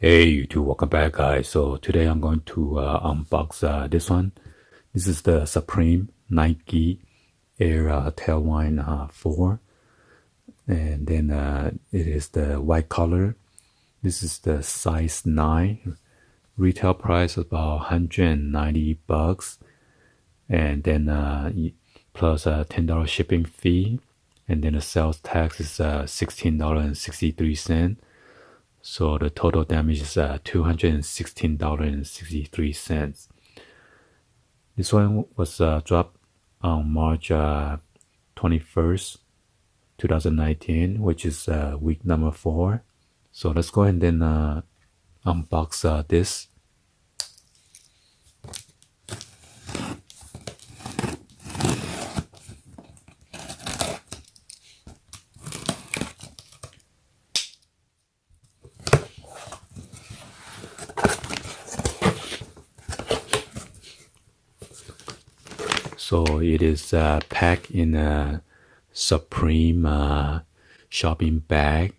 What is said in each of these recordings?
Hey YouTube, welcome back guys. So today I'm going to unbox this one. This is the Supreme Nike Air Tailwind 4, and then it is the white color. This is the size 9. Retail price about $190, and then plus a $10 shipping fee, and then the sales tax is $16.63. So the total damage is $216.63. This one was dropped on March 21st, 2019, which is week number 4. So let's go ahead and then unbox this. So it is packed in a Supreme shopping bag.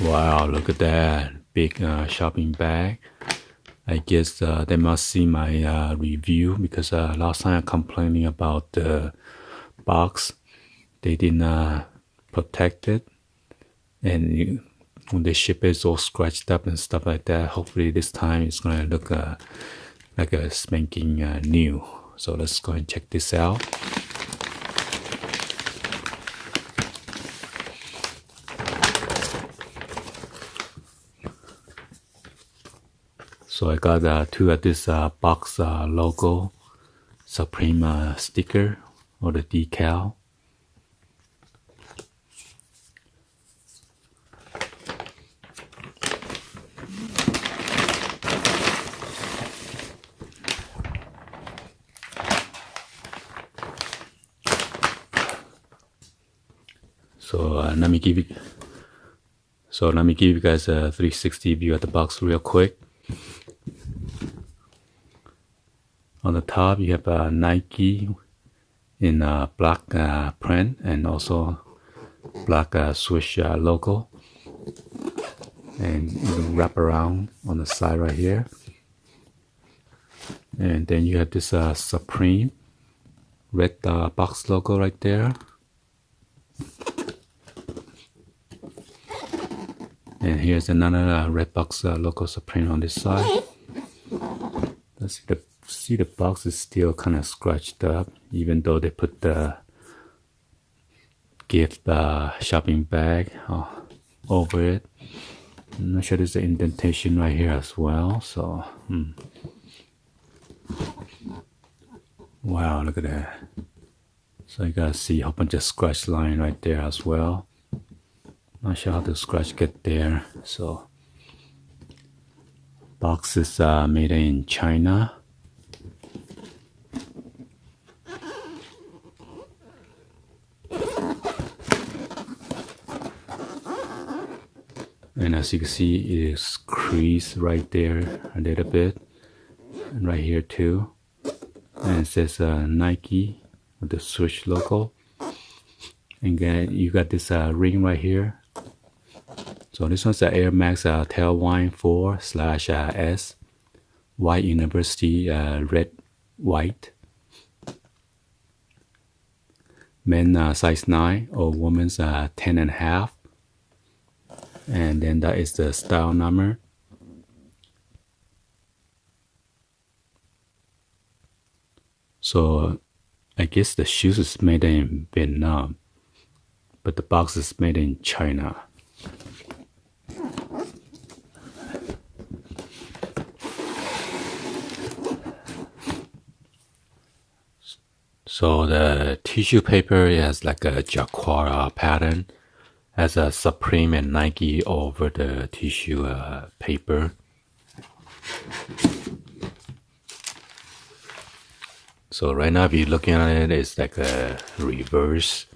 Wow, look at that big shopping bag. I guess they must see my review, because last time I complaining about the box. They didn't protect it, and when they ship it, it's all scratched up and stuff like that. Hopefully this time it's gonna look like a spanking new. So let's go and check this out. So I got two of this box logo Supreme sticker, or the decal. So let me give you guys a 360 view at the box real quick. On the top, you have Nike in black print, and also black swoosh logo, and you can wrap around on the side right here. And then you have this Supreme red box logo right there. And here's another red box logo Supreme on this side. Let's see the box is still kind of scratched up, even though they put the gift shopping bag over it. I'm not sure there's an indentation right here as well. So wow, look at that. So you gotta see a whole bunch of scratch line right there as well. Not sure how the scratch get there. So box is made in China. And as you can see, it is creased right there a little bit, and right here too. And it says Nike with the swoosh logo. And then you got this ring right here. So this one's the Air Max Tailwind 4/S White University red white. Men size 9, or women's 10.5. And then that is the style number. So I guess the shoes is made in Vietnam, but the box is made in China. So the tissue paper has like a Jaguar pattern, has a Supreme and Nike over the tissue paper. So right now, if you're looking at it, it's like a reverse.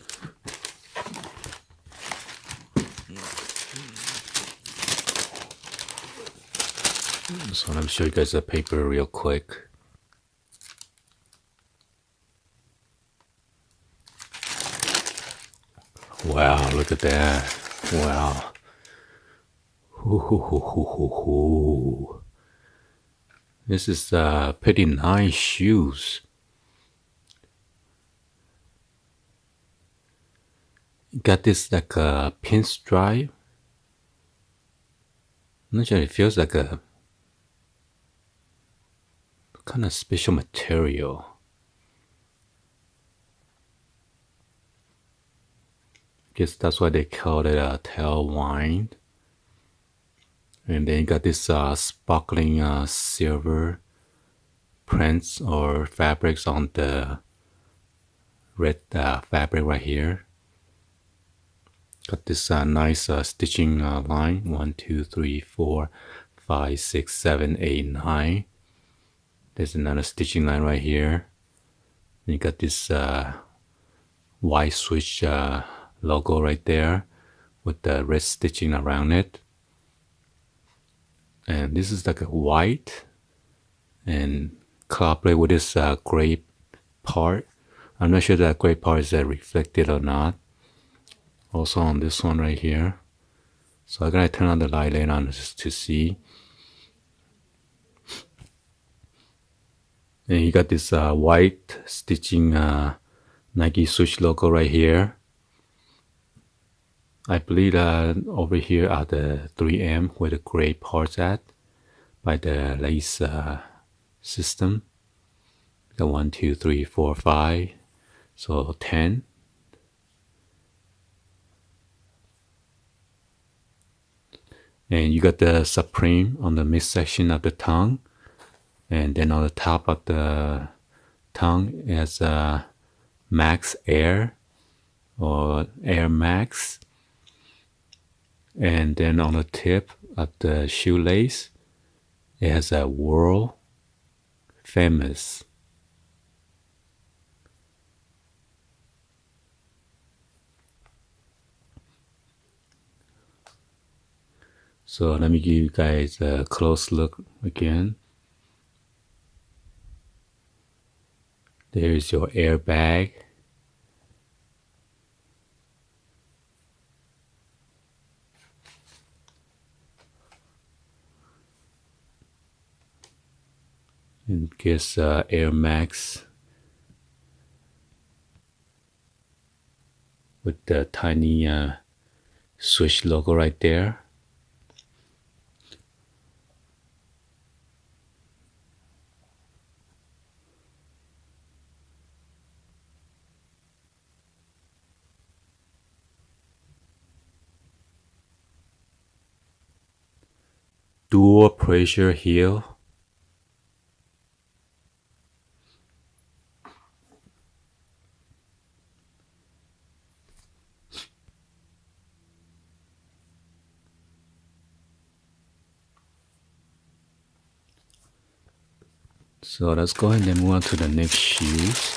So let me show you guys the paper real quick. Wow, look at that. Wow. Ooh. This is pretty nice shoes. Got this like a pinstripe. I'm not sure, it feels like a kind of special material. Guess that's why they call it a TAILWIND. And then you got this sparkling silver prints or fabrics on the red fabric right here. Got this nice stitching line. 1, 2, 3, 4, 5, 6, 7, 8, 9. There's another stitching line right here. And you got this white switch logo right there with the red stitching around it. And this is like a white and collaborate with this gray part. I'm not sure that gray part is reflected or not. Also on this one right here. So I'm gonna turn on the light later on just to see. And you got this white stitching Nike swoosh logo right here. I believe over here are the 3M where the gray parts at by the lace system. The 1, 2, 3, 4, 5, so 10. And you got the Supreme on the midsection of the tongue. And then on the top of the tongue is Max Air or Air Max. And then on the tip of the shoelace, it has a world famous. So let me give you guys a close look again. There's your airbag. And guess Air Max with the tiny swoosh logo right there. Dual pressure heel. So let's go ahead and move on to the next shoes.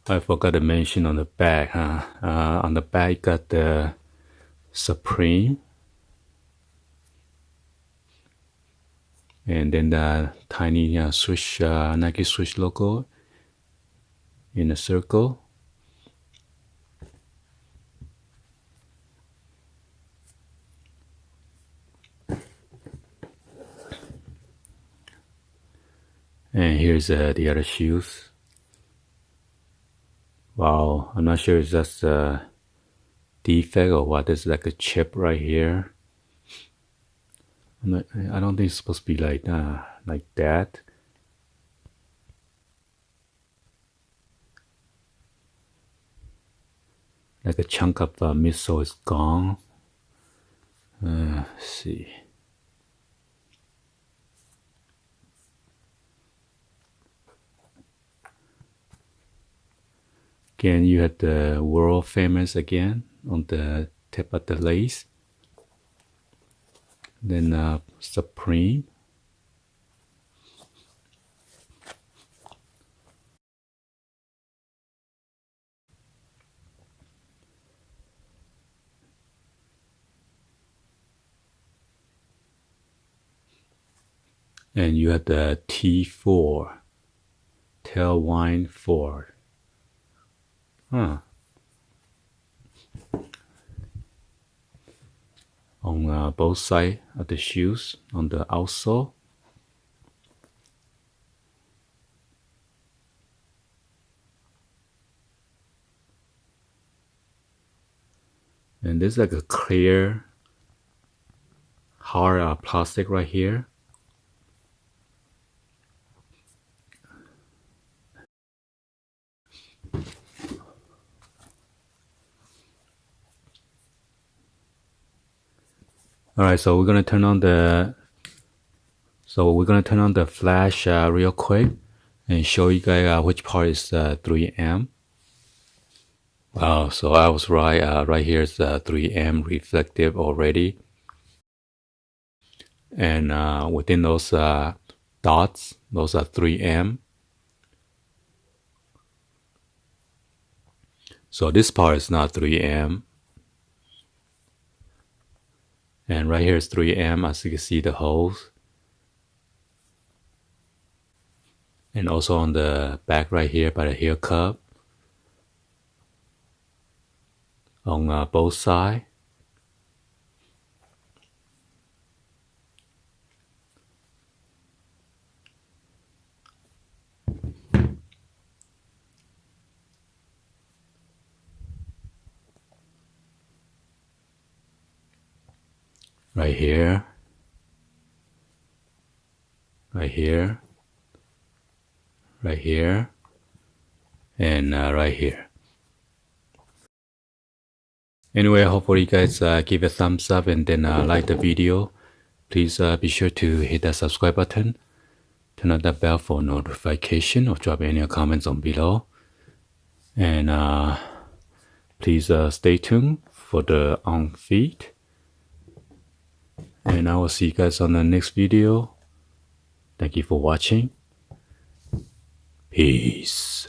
I forgot to mention on the back, on the back got the Supreme. And then the tiny swoosh, Nike swoosh logo in a circle. And here's the other shoes. Wow, I'm not sure if that's a defect or what. There's like a chip right here. I don't think it's supposed to be like that. Like a chunk of midsole is gone. Let's see. Again, you had the world famous again on the tip of the lace. Then Supreme. And you have the T4, Tailwind 4. On both sides of the shoes, on the outsole. And there's like a clear, hard plastic right here. Alright, so we're gonna turn on the flash real quick and show you guys which part is 3M. Wow, so I was right. Right here is 3M reflective already. And within those dots, those are 3M. So this part is not 3M. And right here is 3M, as you can see the holes. And also on the back right here by the heel cup. On both sides. Right here. Right here. Right here. And right here. Anyway, hopefully you guys give a thumbs up and then like the video. Please be sure to hit that subscribe button. Turn on that bell for notification or drop any comments on below. And please stay tuned for the on feed. And I will see you guys on the next video. Thank you for watching. Peace.